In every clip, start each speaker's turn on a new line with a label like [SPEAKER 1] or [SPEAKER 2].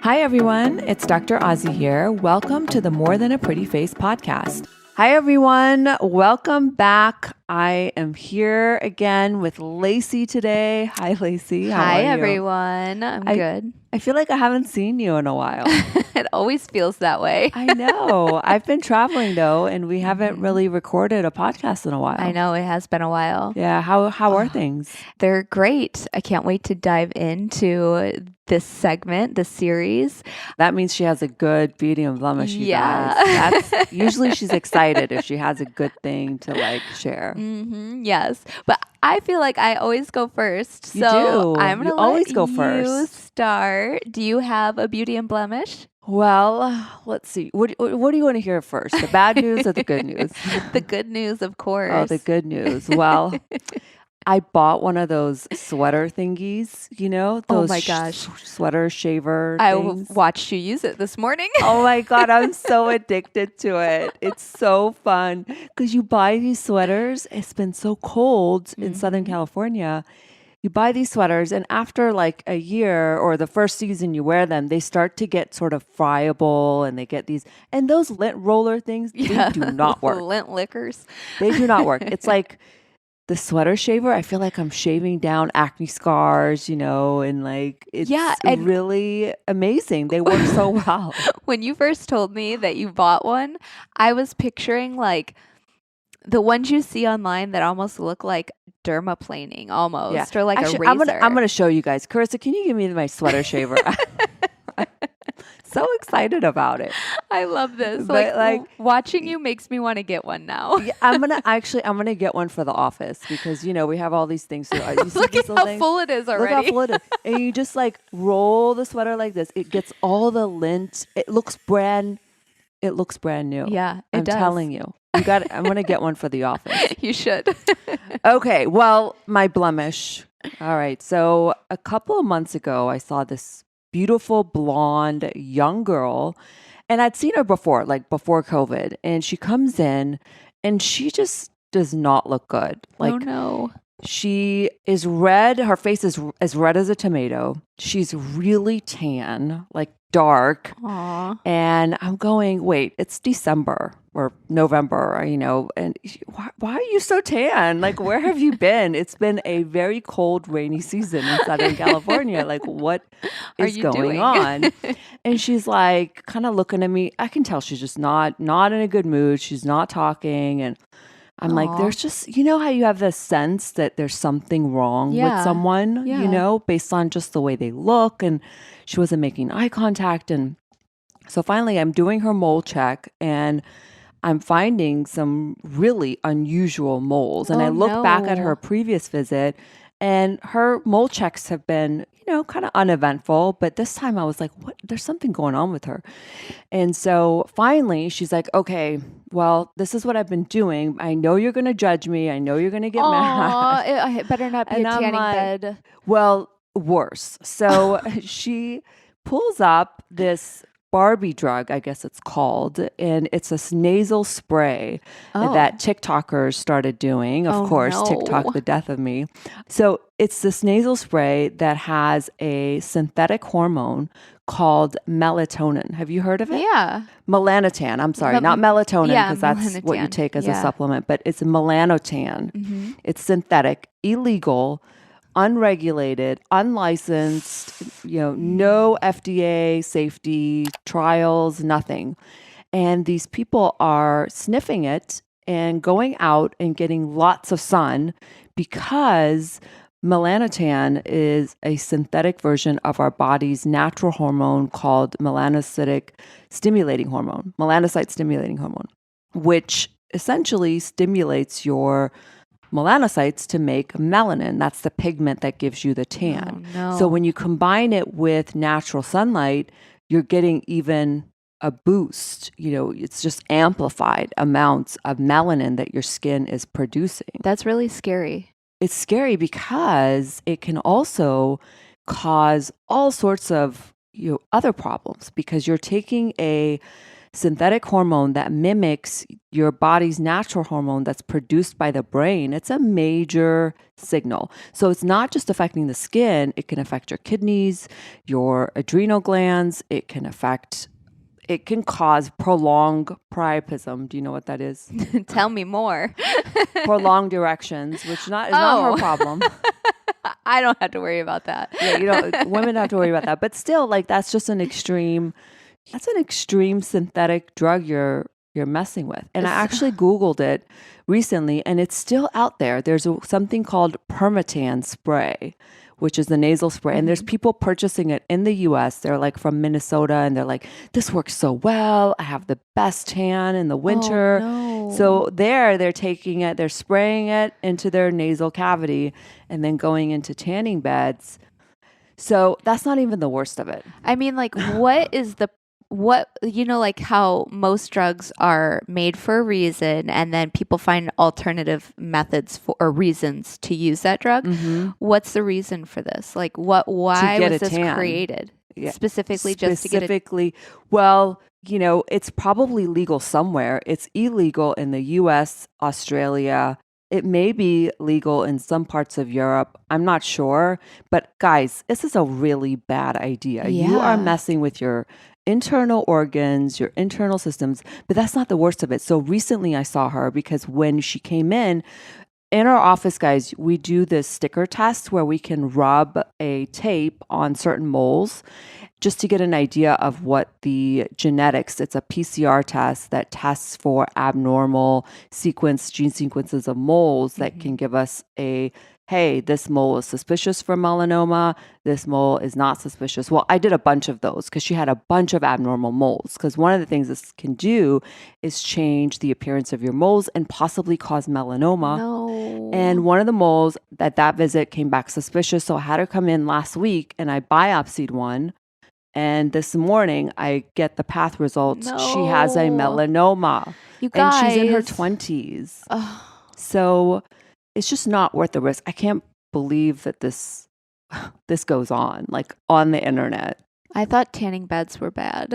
[SPEAKER 1] Hi, everyone. It's Dr. Azi here. Welcome to the More Than a Pretty Face podcast. Hi, everyone. Welcome back. I am here again with Lacie today. Hi, Lacie. How
[SPEAKER 2] Hi,
[SPEAKER 1] are you?
[SPEAKER 2] everyone. I'm good.
[SPEAKER 1] I feel like I haven't seen you in a while.
[SPEAKER 2] It always feels that way.
[SPEAKER 1] I know. I've been traveling, though, and we haven't really recorded a podcast in a while.
[SPEAKER 2] I know it has been a while.
[SPEAKER 1] Yeah. How are things?
[SPEAKER 2] They're great. I can't wait to dive into this segment, this series.
[SPEAKER 1] That means she has a good beauty and blemish, you guys. That's usually she's excited if she has a good thing to share.
[SPEAKER 2] Yes. But I feel like I always go first.
[SPEAKER 1] You do.
[SPEAKER 2] I'm going to
[SPEAKER 1] always go
[SPEAKER 2] you
[SPEAKER 1] first.
[SPEAKER 2] start. Do you have a beauty and blemish?
[SPEAKER 1] Well, let's see. What do you want to hear first? The bad news or the good news?
[SPEAKER 2] The good news, of course.
[SPEAKER 1] Oh, the good news. Well, I bought one of those sweater thingies, those
[SPEAKER 2] oh my gosh.
[SPEAKER 1] Sweater shaver
[SPEAKER 2] I
[SPEAKER 1] things.
[SPEAKER 2] watched you use it this morning.
[SPEAKER 1] Oh my God, I'm so addicted to it. It's so fun because you buy these sweaters. It's been so cold in Southern California. You buy these sweaters and after like a year or the first season you wear them, they start to get sort of friable and they get these, and those lint roller things, they do not work.
[SPEAKER 2] Lint lickers.
[SPEAKER 1] They do not work. It's like the sweater shaver. I feel like I'm shaving down acne scars, and it's really amazing. They work so well.
[SPEAKER 2] When you first told me that you bought one, I was picturing like the ones you see online that almost look like dermaplaning almost, or like
[SPEAKER 1] actually,
[SPEAKER 2] a razor.
[SPEAKER 1] I'm gonna show you guys. Carissa, can you give me my sweater shaver? So excited about it.
[SPEAKER 2] I love this.
[SPEAKER 1] But
[SPEAKER 2] like watching you makes me want to get one now.
[SPEAKER 1] Yeah, I'm gonna get one for the office because we have all these things. So, you see
[SPEAKER 2] Look
[SPEAKER 1] these
[SPEAKER 2] at how
[SPEAKER 1] things?
[SPEAKER 2] full it is already.
[SPEAKER 1] Look how full it is. And you just roll the sweater like this. It gets all the lint. It looks brand new.
[SPEAKER 2] Yeah,
[SPEAKER 1] I'm telling you. I'm gonna get one for the office.
[SPEAKER 2] You should.
[SPEAKER 1] Okay. Well, my blemish. All right. So a couple of months ago, I saw this beautiful blonde young girl, and I'd seen her before, like before COVID, and she comes in and she just does not look good.
[SPEAKER 2] Oh no.
[SPEAKER 1] She is red. Her face is as red as a tomato. She's really tan, like dark.
[SPEAKER 2] Aww.
[SPEAKER 1] And I'm going, wait, it's December or November, and why are you so tan? Like, where have you been? It's been a very cold, rainy season in Southern California. Like, what is going on? And she's like, kind of looking at me. I can tell she's just not in a good mood. She's not talking. And I'm like, there's just, how you have this sense that there's something wrong with someone, based on just the way they look. And she wasn't making eye contact. And so finally I'm doing her mole check and I'm finding some really unusual moles. And I look back at her previous visit and her mole checks have been, kind of uneventful. But this time I was like, what? There's something going on with her. And so finally she's like, okay, well, this is what I've been doing. I know you're going to judge me. I know you're going to get mad.
[SPEAKER 2] It better not be a tanning bed.
[SPEAKER 1] Well, worse. So she pulls up this Barbie drug, I guess it's called, and it's this nasal spray that TikTokers started doing. Of course,
[SPEAKER 2] no.
[SPEAKER 1] TikTok, the death of me. So it's this nasal spray that has a synthetic hormone called melatonin. Have you heard of it?
[SPEAKER 2] Yeah.
[SPEAKER 1] Melanotan. I'm sorry, not melatonin, because that's what you
[SPEAKER 2] melanotan.
[SPEAKER 1] take as a supplement, but it's melanotan. It's synthetic, illegal, unregulated, unlicensed, no FDA safety trials, nothing. And these people are sniffing it and going out and getting lots of sun because melanotan is a synthetic version of our body's natural hormone called melanocyte stimulating hormone, which essentially stimulates your melanocytes to make melanin. That's the pigment that gives you the tan.
[SPEAKER 2] Oh, no.
[SPEAKER 1] So when you combine it with natural sunlight, you're getting even a boost. It's just amplified amounts of melanin that your skin is producing.
[SPEAKER 2] That's really scary.
[SPEAKER 1] It's scary because it can also cause all sorts of other problems because you're taking a synthetic hormone that mimics your body's natural hormone that's produced by the brain, it's a major signal. So it's not just affecting the skin, it can affect your kidneys, your adrenal glands, it can cause prolonged priapism. Do you know what that is?
[SPEAKER 2] Tell me more.
[SPEAKER 1] Prolonged erections, which is not her problem.
[SPEAKER 2] I don't have to worry about that.
[SPEAKER 1] Yeah, women don't have to worry about that. But still, like that's an extreme synthetic drug you're messing with. And I actually Googled it recently and it's still out there. There's something called Permatan spray, which is the nasal spray. And there's people purchasing it in the US. They're like from Minnesota and they're like, this works so well. I have the best tan in the winter.
[SPEAKER 2] Oh, no.
[SPEAKER 1] So they're taking it, they're spraying it into their nasal cavity and then going into tanning beds. So that's not even the worst of it.
[SPEAKER 2] I mean, like, like how most drugs are made for a reason and then people find alternative methods or reasons to use that drug. What's the reason for this? Like why was this created? Yeah. Specifically just to get it?
[SPEAKER 1] Well, it's probably legal somewhere. It's illegal in the US, Australia. It may be legal in some parts of Europe. I'm not sure. But guys, this is a really bad idea.
[SPEAKER 2] Yeah.
[SPEAKER 1] You are messing with your internal organs, your internal systems, but that's not the worst of it. So recently I saw her because when she came in our office, guys, we do this sticker test where we can rub a tape on certain moles just to get an idea of what the genetics, it's a PCR test that tests for abnormal gene sequences of moles that can give us hey, this mole is suspicious for melanoma. This mole is not suspicious. Well, I did a bunch of those because she had a bunch of abnormal moles. Because one of the things this can do is change the appearance of your moles and possibly cause melanoma.
[SPEAKER 2] No.
[SPEAKER 1] And one of the moles that visit came back suspicious. So I had her come in last week and I biopsied one. And this morning I get the path results.
[SPEAKER 2] No.
[SPEAKER 1] She has a melanoma.
[SPEAKER 2] You guys.
[SPEAKER 1] And she's in her 20s. So it's just not worth the risk. I can't believe that this goes on, like on the internet.
[SPEAKER 2] I thought tanning beds were bad.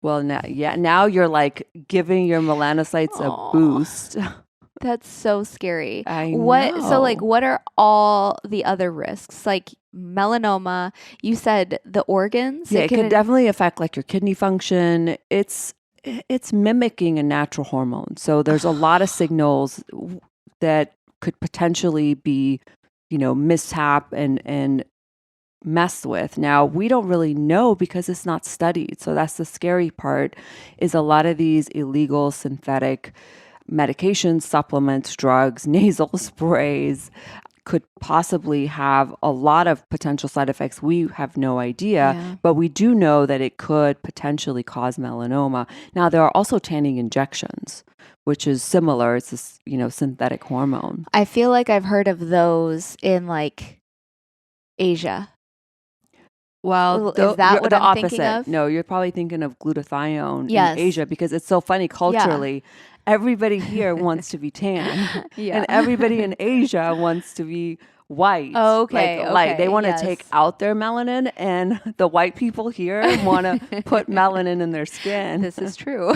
[SPEAKER 1] Well, now you're like giving your melanocytes a boost.
[SPEAKER 2] That's so scary.
[SPEAKER 1] I know.
[SPEAKER 2] So like what are all the other risks? Like melanoma, you said the organs?
[SPEAKER 1] Yeah, it could definitely affect like your kidney function. It's mimicking a natural hormone. So there's a lot of signals that could potentially be, mishap and messed with. Now, we don't really know because it's not studied. So that's the scary part is a lot of these illegal synthetic medications, supplements, drugs, nasal sprays could possibly have a lot of potential side effects. We have no idea, but we do know that it could potentially cause melanoma. Now, there are also tanning injections, which is similar. It's this, synthetic hormone.
[SPEAKER 2] I feel like I've heard of those in like Asia.
[SPEAKER 1] Well,
[SPEAKER 2] is that what I'm thinking of?
[SPEAKER 1] No, you're probably thinking of glutathione
[SPEAKER 2] in
[SPEAKER 1] Asia because it's so funny culturally. Yeah. Everybody here wants to be tan, and everybody in Asia wants to be white.
[SPEAKER 2] Oh, okay.
[SPEAKER 1] Like light. They want to take out their melanin, and the white people here want to put melanin in their skin.
[SPEAKER 2] This is true.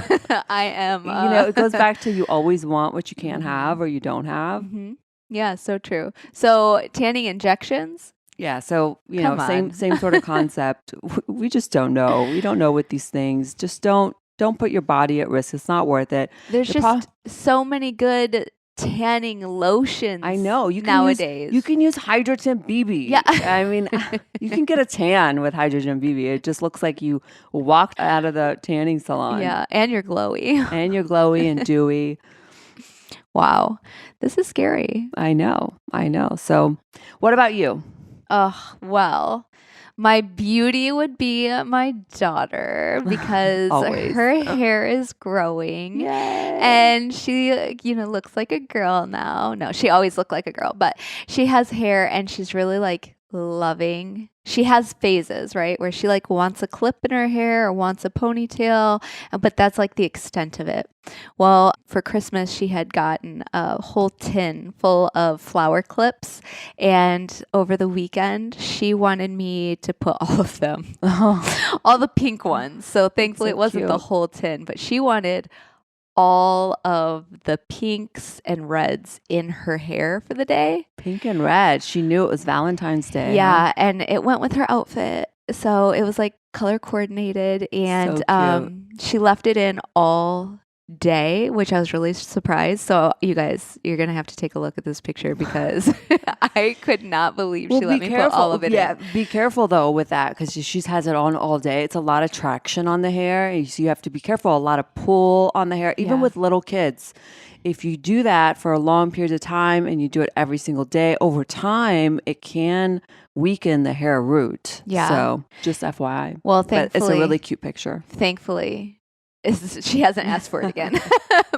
[SPEAKER 2] I am.
[SPEAKER 1] It goes back to you always want what you can't have or you don't have.
[SPEAKER 2] Mm-hmm. Yeah, so true. So tanning injections.
[SPEAKER 1] Yeah, so same sort of concept. We just don't know. We don't know with these things. Just don't put your body at risk. It's not worth it.
[SPEAKER 2] There's so many good tanning lotions.
[SPEAKER 1] I know.
[SPEAKER 2] Nowadays.
[SPEAKER 1] You can use Hydrogen BB.
[SPEAKER 2] Yeah.
[SPEAKER 1] I mean, you can get a tan with Hydrogen BB. It just looks like you walked out of the tanning salon.
[SPEAKER 2] Yeah, and you're glowy.
[SPEAKER 1] And you're glowy and dewy.
[SPEAKER 2] Wow. This is scary.
[SPEAKER 1] I know. So what about you?
[SPEAKER 2] Oh, well, my beauty would be my daughter because her hair is growing.
[SPEAKER 1] Yay.
[SPEAKER 2] And she, looks like a girl now. No, she always looked like a girl, but she has hair and she's really like loving. She has phases, right? Where she like wants a clip in her hair or wants a ponytail, but that's like the extent of it. Well, for Christmas, she had gotten a whole tin full of flower clips. And over the weekend, she wanted me to put all of them, all the pink ones. So thankfully,
[SPEAKER 1] so
[SPEAKER 2] it wasn't the
[SPEAKER 1] cute.
[SPEAKER 2] whole tin, but she wanted all of the pinks and reds in her hair for the day.
[SPEAKER 1] Pink and red. She knew it was Valentine's Day.
[SPEAKER 2] Yeah, and it went with her outfit. So it was like color coordinated, and
[SPEAKER 1] So cute.
[SPEAKER 2] she left it in all day, which I was really surprised. So you guys, you're gonna have to take a look at this picture because I could not believe she let me put all of it in.
[SPEAKER 1] Be careful though with that because she has it on all day. It's a lot of traction on the hair. So you have to be careful. A lot of pull on the hair, even
[SPEAKER 2] Yeah.
[SPEAKER 1] with little kids. If you do that for a long period of time and you do it every single day, over time, it can weaken the hair root.
[SPEAKER 2] Yeah.
[SPEAKER 1] So just FYI.
[SPEAKER 2] Well,
[SPEAKER 1] But it's a
[SPEAKER 2] thankfully,
[SPEAKER 1] really cute picture.
[SPEAKER 2] she hasn't asked for it again.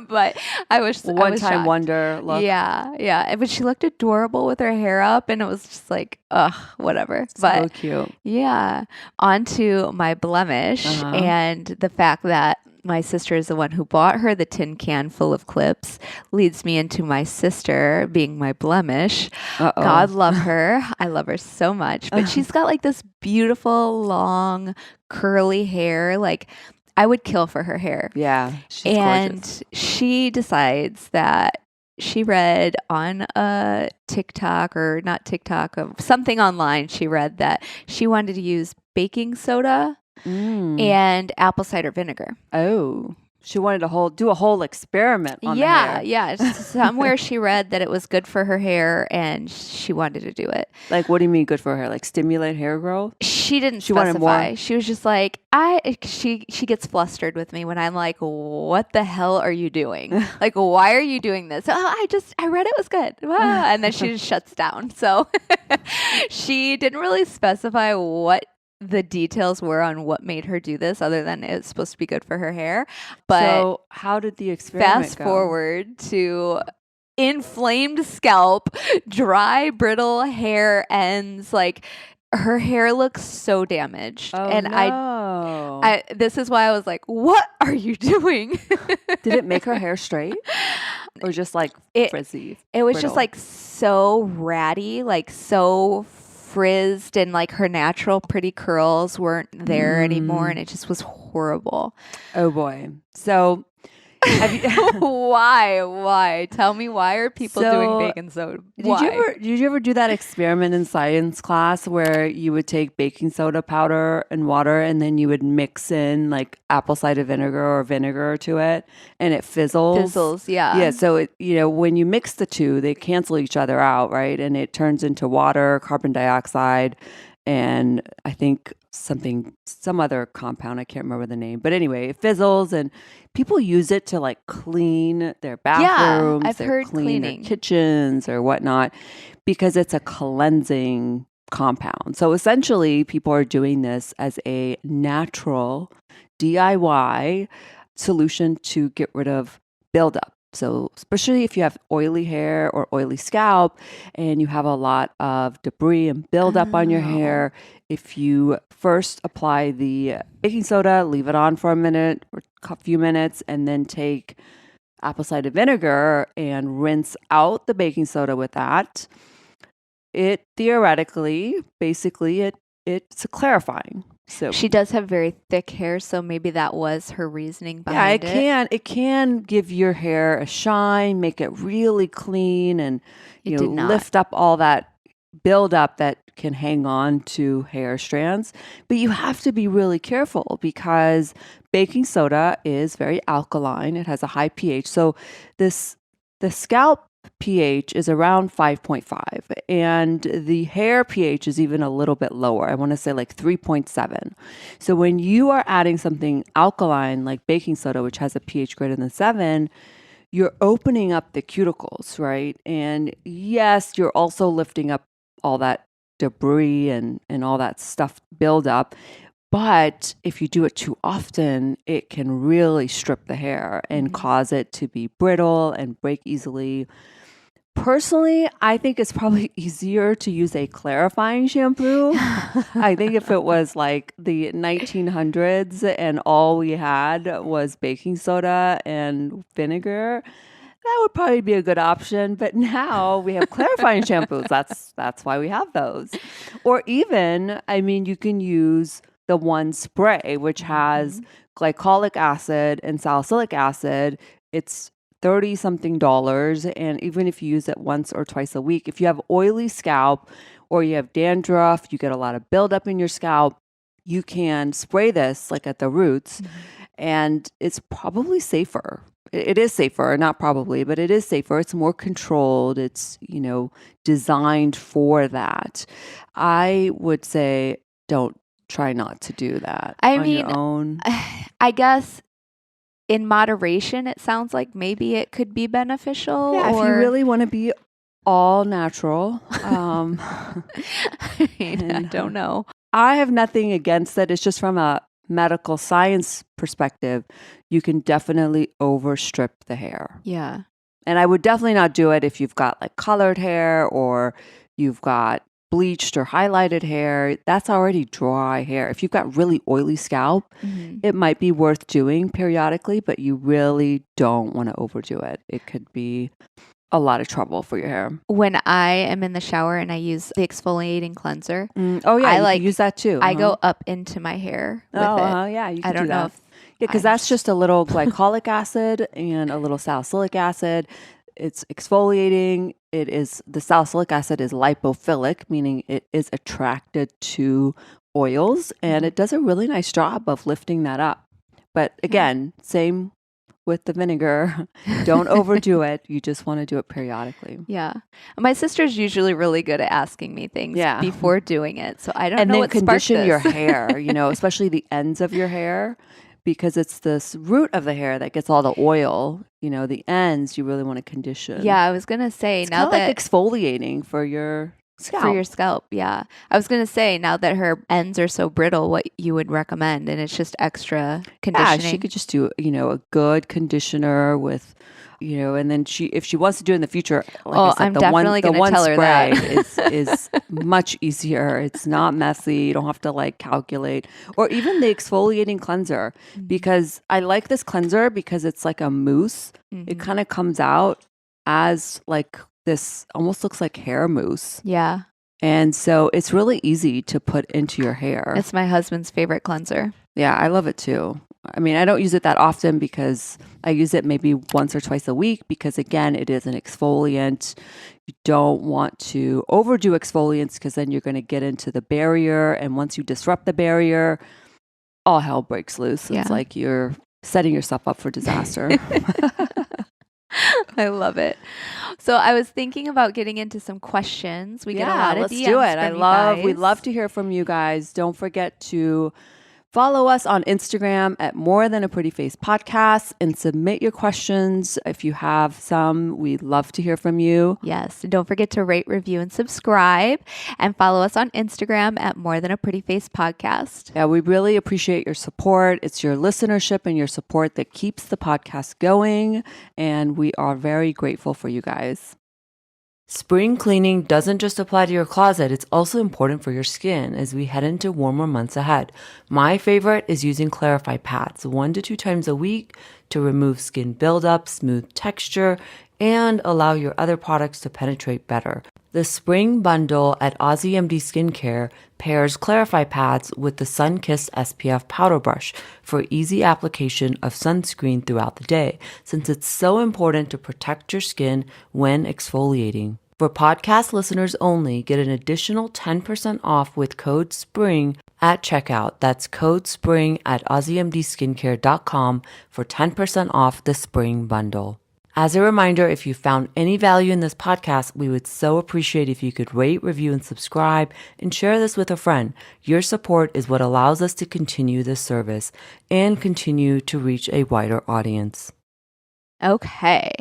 [SPEAKER 2] But I was
[SPEAKER 1] One-time
[SPEAKER 2] shocked.
[SPEAKER 1] wonder look.
[SPEAKER 2] Yeah. But she looked adorable with her hair up, and it was just like, ugh, whatever.
[SPEAKER 1] So
[SPEAKER 2] But
[SPEAKER 1] cute.
[SPEAKER 2] yeah, on to my blemish and the fact that my sister is the one who bought her the tin can full of clips leads me into my sister being my blemish.
[SPEAKER 1] Uh-oh.
[SPEAKER 2] God love her. I love her so much. But she's got like this beautiful, long, curly hair. Like, I would kill for her hair.
[SPEAKER 1] Yeah, she's gorgeous.
[SPEAKER 2] And she decides that she read on a TikTok or not TikTok, something online. She read that she wanted to use baking soda and apple cider vinegar.
[SPEAKER 1] Oh, she wanted to do a whole experiment on the hair.
[SPEAKER 2] Yeah. Somewhere she read that it was good for her hair and she wanted to do it.
[SPEAKER 1] Like, what do you mean good for her? Like stimulate hair growth?
[SPEAKER 2] She didn't
[SPEAKER 1] She wanted
[SPEAKER 2] specify.
[SPEAKER 1] more?
[SPEAKER 2] She was just like, she gets flustered with me when I'm like, what the hell are you doing? Like, why are you doing this? Oh, I read it was good. And then she just shuts down. So she didn't really specify what the details were on what made her do this other than it's supposed to be good for her hair. But
[SPEAKER 1] so how did the experiment
[SPEAKER 2] fast
[SPEAKER 1] go?
[SPEAKER 2] forward to inflamed scalp, dry, brittle hair ends. Like, her hair looks so damaged.
[SPEAKER 1] Oh,
[SPEAKER 2] And
[SPEAKER 1] no.
[SPEAKER 2] I this is why I was like, what are you doing?
[SPEAKER 1] Did it make her hair straight? Or just like frizzy?
[SPEAKER 2] It was
[SPEAKER 1] brittle?
[SPEAKER 2] just like so ratty, like so frizzed, and like her natural pretty curls weren't there anymore, and it just was horrible.
[SPEAKER 1] Oh boy. So have you
[SPEAKER 2] Why? Tell me, why are people doing baking soda?
[SPEAKER 1] Did you ever do that experiment in science class where you would take baking soda powder and water and then you would mix in like apple cider vinegar or vinegar to it and it fizzles?
[SPEAKER 2] Yeah.
[SPEAKER 1] Yeah. So it, when you mix the two, they cancel each other out, right? And it turns into water, carbon dioxide, and I think some other compound. I can't remember the name, but anyway, it fizzles and people use it to like clean their bathrooms.
[SPEAKER 2] I've heard
[SPEAKER 1] clean their
[SPEAKER 2] cleaning.
[SPEAKER 1] kitchens or whatnot because it's a cleansing compound. So essentially, people are doing this as a natural DIY solution to get rid of buildup. So especially if you have oily hair or oily scalp and you have a lot of debris and buildup on your hair, if you first apply the baking soda, leave it on for a minute or a few minutes, and then take apple cider vinegar and rinse out the baking soda with that, it theoretically, basically, it's clarifying. So
[SPEAKER 2] She does have very thick hair, so maybe that was her reasoning behind it.
[SPEAKER 1] It can give your hair a shine, make it really clean, and
[SPEAKER 2] It did not.
[SPEAKER 1] lift up all that buildup that can hang on to hair strands. But you have to be really careful because baking soda is very alkaline. It has a high pH. So the scalp pH is around 5.5 and the hair pH is even a little bit lower. I want to say like 3.7. So when you are adding something alkaline like baking soda, which has a pH greater than 7, you're opening up the cuticles, right? And yes, you're also lifting up all that debris and all that stuff build up. But if you do it too often, it can really strip the hair and cause it to be brittle and break easily. Personally, I think it's probably easier to use a clarifying shampoo. I think if it was like the 1900s and all we had was baking soda and vinegar, that would probably be a good option. But now we have clarifying shampoos. That's why we have those. Or even, I mean, you can use the one spray, which has glycolic acid and salicylic acid. It's $30 something. And even if you use it once or twice a week, if you have oily scalp or you have dandruff, you get a lot of buildup in your scalp, you can spray this like at the roots, and it's probably safer. It is safer, not probably, but it is safer. It's more controlled. It's, designed for that. I would say don't try not to do that on your own.
[SPEAKER 2] I guess in moderation, it sounds like maybe it could be beneficial.
[SPEAKER 1] Yeah, if you really want to be all natural.
[SPEAKER 2] I don't know.
[SPEAKER 1] I have nothing against it. It's just from a medical science perspective, you can definitely overstrip the hair.
[SPEAKER 2] Yeah.
[SPEAKER 1] And I would definitely not do it if you've got like colored hair or you've got bleached or highlighted hair. That's already dry hair. If you've got really oily scalp, it might be worth doing periodically, but you really don't want to overdo it. It could be a lot of trouble for your hair.
[SPEAKER 2] When I am in the shower and I use the exfoliating cleanser,
[SPEAKER 1] I use that too.
[SPEAKER 2] I go up into my hair with it.
[SPEAKER 1] Yeah, you can
[SPEAKER 2] I don't
[SPEAKER 1] do that.
[SPEAKER 2] know if
[SPEAKER 1] because that's just a little glycolic acid and a little salicylic acid. It's exfoliating. The salicylic acid is lipophilic, meaning it is attracted to oils, and it does a really nice job of lifting that up. But again, same with the vinegar. Don't overdo it. You just want to do it periodically.
[SPEAKER 2] Yeah. My sister's usually really good at asking me things before doing it. So I don't know what sparked this.
[SPEAKER 1] And then condition your hair, especially the ends of your hair, because it's this root of the hair that gets all the oil. The ends you really want to condition.
[SPEAKER 2] Yeah, I was going to say,
[SPEAKER 1] it's now that like exfoliating for your scalp.
[SPEAKER 2] For your scalp, yeah. I was going to say, now that her ends are so brittle, what you would recommend, and it's just extra conditioning.
[SPEAKER 1] Yeah, she could just do, a good conditioner with, and then if she wants to do it in the future, like I said,
[SPEAKER 2] I'm definitely going to tell her that.
[SPEAKER 1] is much easier. It's not messy. You don't have to like calculate. Or even the exfoliating cleanser, because I like this cleanser because it's like a mousse. It kind of comes out as like this, almost looks like hair mousse.
[SPEAKER 2] Yeah.
[SPEAKER 1] And so it's really easy to put into your hair.
[SPEAKER 2] It's my husband's favorite cleanser.
[SPEAKER 1] Yeah, I love it too. I mean, I don't use it that often because I use it maybe once or twice a week because, again, it is an exfoliant. You don't want to overdo exfoliants because then you're going to get into the barrier. And once you disrupt the barrier, all hell breaks loose. It's like you're setting yourself up for disaster.
[SPEAKER 2] I love it. So I was thinking about getting into some questions. We get a lot of DMs.
[SPEAKER 1] Let's do it. We'd love to hear from you guys. Don't forget to follow us on Instagram at More Than a Pretty Face Podcast and submit your questions. If you have some, we'd love to hear from you.
[SPEAKER 2] Yes. And don't forget to rate, review, and subscribe, and follow us on Instagram at More Than a Pretty Face Podcast.
[SPEAKER 1] Yeah, we really appreciate your support. It's your listenership and your support that keeps the podcast going, and we are very grateful for you guys. Spring cleaning doesn't just apply to your closet, it's also important for your skin as we head into warmer months ahead. My favorite is using Clarify pads 1 to 2 times a week to remove skin buildup, smooth texture, and allow your other products to penetrate better. The spring bundle at AziMD Skincare pairs Clarify pads with the Sun-Kissed SPF powder brush for easy application of sunscreen throughout the day, since it's so important to protect your skin when exfoliating. For podcast listeners only, get an additional 10% off with code SPRING at checkout. That's code SPRING at AziMDskincare.com for 10% off the spring bundle. As a reminder, if you found any value in this podcast, we would so appreciate if you could rate, review, and subscribe, and share this with a friend. Your support is what allows us to continue this service and continue to reach a wider audience.
[SPEAKER 2] Okay,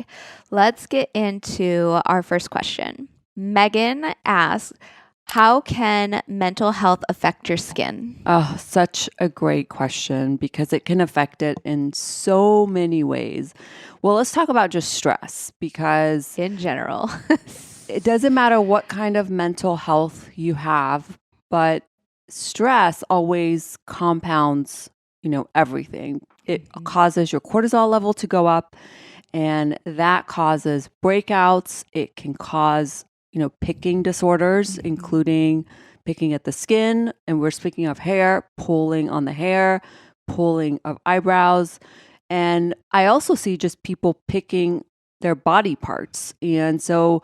[SPEAKER 2] let's get into our first question. Megan asks, How can mental health affect your skin?
[SPEAKER 1] Oh, such a great question because it can affect it in so many ways. Well, let's talk about just stress because
[SPEAKER 2] In general.
[SPEAKER 1] it doesn't matter what kind of mental health you have, but stress always compounds, everything. It causes your cortisol level to go up, and that causes breakouts. It can cause, picking disorders, including picking at the skin. And we're speaking of hair, pulling on the hair, pulling of eyebrows. And I also see just people picking their body parts. And so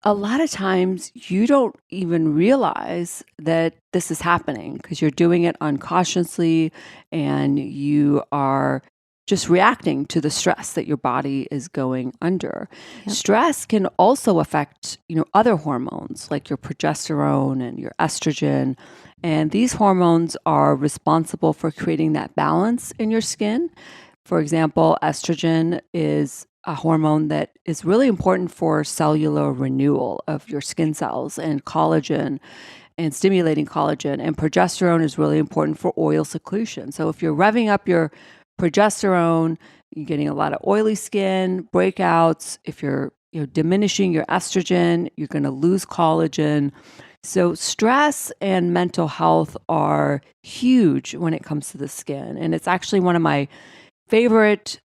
[SPEAKER 1] a lot of times you don't even realize that this is happening because you're doing it unconsciously and you are just reacting to the stress that your body is going under. Yep. Stress can also affect, other hormones like your progesterone and your estrogen. And these hormones are responsible for creating that balance in your skin. For example, estrogen is a hormone that is really important for cellular renewal of your skin cells and collagen and stimulating collagen. And progesterone is really important for oil secretion. So if you're revving up your progesterone, you're getting a lot of oily skin, breakouts. If you're diminishing your estrogen, you're going to lose collagen. So stress and mental health are huge when it comes to the skin. And it's actually one of my favorite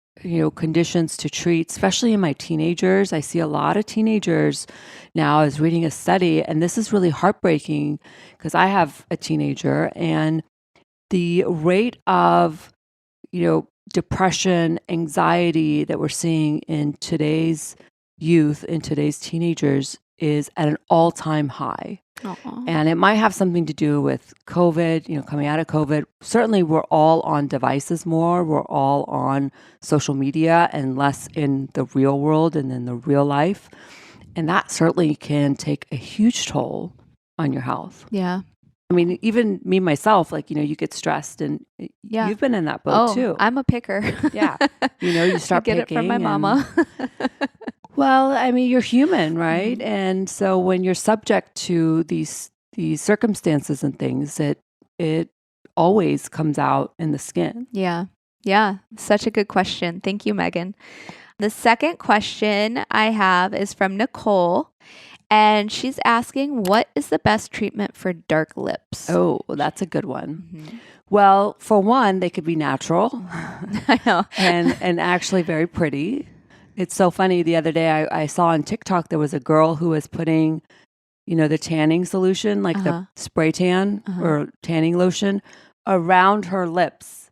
[SPEAKER 1] conditions to treat, especially in my teenagers. I see a lot of teenagers now. I was reading a study, and this is really heartbreaking because I have a teenager, and the rate of depression, anxiety that we're seeing in today's youth, in today's teenagers, is at an all-time high. Uh-uh. And it might have something to do with COVID, coming out of COVID. Certainly, we're all on devices more. We're all on social media and less in the real world and in the real life. And that certainly can take a huge toll on your health.
[SPEAKER 2] Yeah.
[SPEAKER 1] I mean, even me, myself, you get stressed and you've been in that boat too.
[SPEAKER 2] I'm a picker.
[SPEAKER 1] Yeah. You start
[SPEAKER 2] get
[SPEAKER 1] picking.
[SPEAKER 2] It from my mama.
[SPEAKER 1] Well, I mean, you're human, right? Mm-hmm. And so when you're subject to these circumstances and things, it always comes out in the skin.
[SPEAKER 2] Yeah. Yeah. Such a good question. Thank you, Megan. The second question I have is from Nicole. And she's asking, what is the best treatment for dark lips?
[SPEAKER 1] Oh, that's a good one. Mm-hmm. Well, for one, they could be natural.
[SPEAKER 2] I know.
[SPEAKER 1] and actually very pretty. It's so funny. The other day I saw on TikTok, there was a girl who was putting, the tanning solution, like the spray tan or tanning lotion around her lips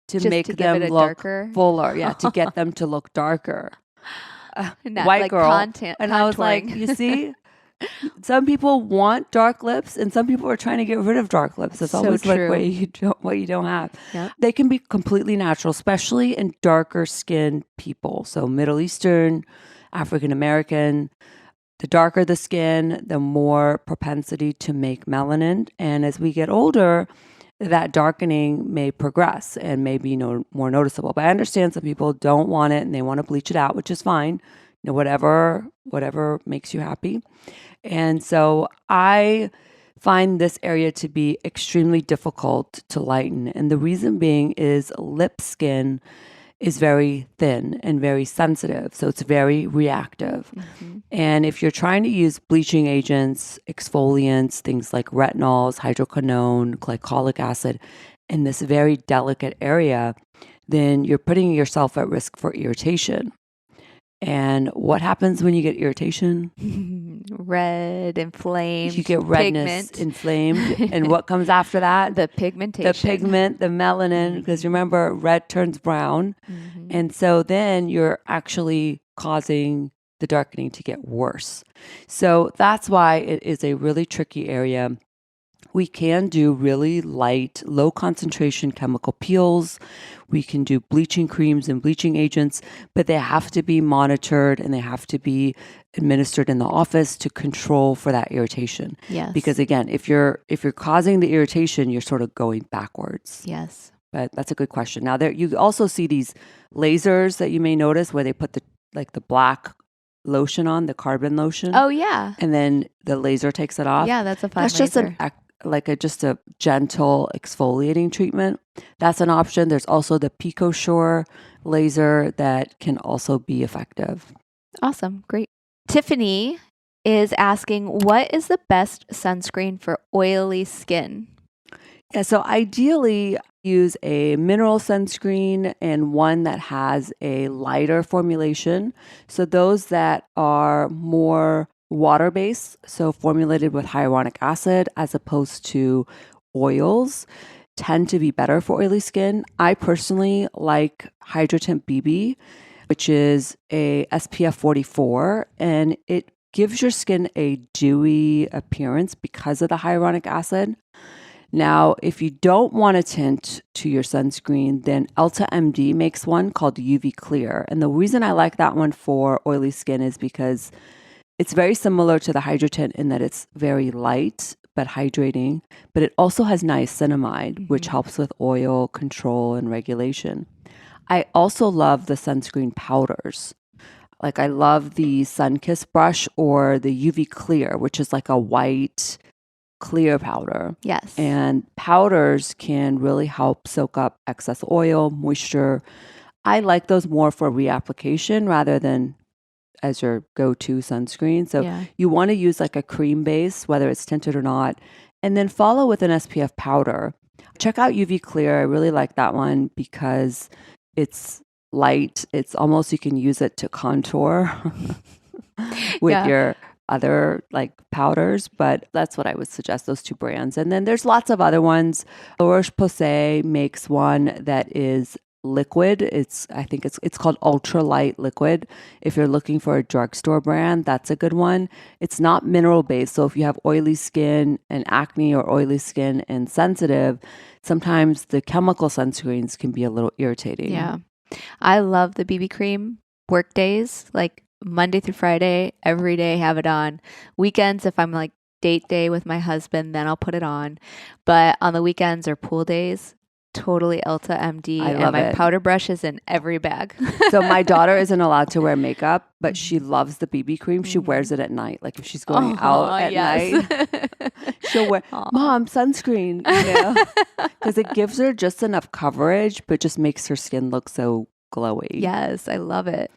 [SPEAKER 1] to
[SPEAKER 2] just
[SPEAKER 1] make
[SPEAKER 2] to
[SPEAKER 1] them
[SPEAKER 2] give it
[SPEAKER 1] look
[SPEAKER 2] darker?
[SPEAKER 1] Fuller. Yeah, to get them to look darker. White
[SPEAKER 2] like
[SPEAKER 1] girl.
[SPEAKER 2] Contouring.
[SPEAKER 1] And I was like, you see? Some people want dark lips and some people are trying to get rid of dark lips. It's always
[SPEAKER 2] true.
[SPEAKER 1] Like what you don't have.
[SPEAKER 2] Yep.
[SPEAKER 1] They can be completely natural, especially in darker skinned people. So Middle Eastern, African American, the darker the skin, the more propensity to make melanin. And as we get older, that darkening may progress and may be more noticeable. But I understand some people don't want it and they want to bleach it out, which is fine. Whatever makes you happy. And so I find this area to be extremely difficult to lighten. And the reason being is lip skin is very thin and very sensitive. So it's very reactive. Mm-hmm. And if you're trying to use bleaching agents, exfoliants, things like retinols, hydroquinone, glycolic acid in this very delicate area, then you're putting yourself at risk for irritation. And what happens when you get irritation?
[SPEAKER 2] Red, inflamed.
[SPEAKER 1] You get redness, inflamed. And what comes after that?
[SPEAKER 2] The pigmentation.
[SPEAKER 1] The pigment, the melanin. Because remember, red turns brown. Mm-hmm. And so then you're actually causing the darkening to get worse. So that's why it is a really tricky area. We can do really light, low concentration chemical peels. We can do bleaching creams and bleaching agents, but they have to be monitored and they have to be administered in the office to control for that irritation.
[SPEAKER 2] Yes.
[SPEAKER 1] Because again, if you're causing the irritation, you're sort of going backwards.
[SPEAKER 2] Yes.
[SPEAKER 1] But that's a good question. Now you also see these lasers that you may notice where they put the black lotion on, the carbon lotion.
[SPEAKER 2] Oh, yeah.
[SPEAKER 1] And then the laser takes it off.
[SPEAKER 2] Yeah, that's a fun
[SPEAKER 1] That's
[SPEAKER 2] laser.
[SPEAKER 1] just a gentle exfoliating treatment. That's an option. There's also the PicoSure laser that can also be effective.
[SPEAKER 2] Awesome. Great. Tiffany is asking, what is the best sunscreen for oily skin?
[SPEAKER 1] Yeah, so ideally use a mineral sunscreen and one that has a lighter formulation. So those that are more water-based, so formulated with hyaluronic acid as opposed to oils, tend to be better for oily skin. I personally like Hydratint BB, which is a SPF 44, and it gives your skin a dewy appearance because of the hyaluronic acid. Now, if you don't want a tint to your sunscreen, then EltaMD makes one called UV Clear. And the reason I like that one for oily skin is because it's very similar to the Hydratint in that it's very light but hydrating, but it also has niacinamide, which helps with oil control and regulation. I also love the sunscreen powders. Like I love the Sunkiss brush or the UV Clear, which is like a white clear powder.
[SPEAKER 2] Yes.
[SPEAKER 1] And powders can really help soak up excess oil, moisture. I like those more for reapplication rather than as your go-to sunscreen. So you want to use like a cream base, whether it's tinted or not, and then follow with an SPF powder. Check out UV Clear. I really like that one because it's light. It's almost, you can use it to contour with your other like powders, but that's what I would suggest, those two brands. And then there's lots of other ones. La Roche-Posay makes one that is liquid. I think it's called ultralight liquid. If you're looking for a drugstore brand, that's a good one. It's not mineral based. So if you have oily skin and acne or oily skin and sensitive, sometimes the chemical sunscreens can be a little irritating.
[SPEAKER 2] Yeah. I love the BB cream work days, like Monday through Friday, every day have it on. Weekends, if I'm like date day with my husband, then I'll put it on. But on the weekends or pool days, totally EltaMD.
[SPEAKER 1] I love
[SPEAKER 2] and my
[SPEAKER 1] it.
[SPEAKER 2] Powder brush is in every bag.
[SPEAKER 1] So my daughter isn't allowed to wear makeup, but she loves the BB cream. She wears it at night. Like if she's going out at night, she'll wear, Mom, sunscreen, because it gives her just enough coverage, but just makes her skin look so glowy.
[SPEAKER 2] Yes, I love it.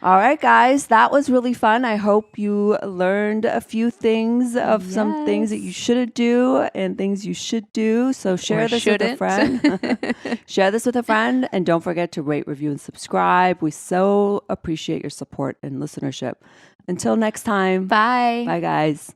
[SPEAKER 1] All right, guys, that was really fun. I hope you learned a few things of some things that you shouldn't do and things you should do. So share this with a friend. Share this with a friend. And don't forget to rate, review, and subscribe. We so appreciate your support and listenership. Until next time.
[SPEAKER 2] Bye.
[SPEAKER 1] Bye, guys.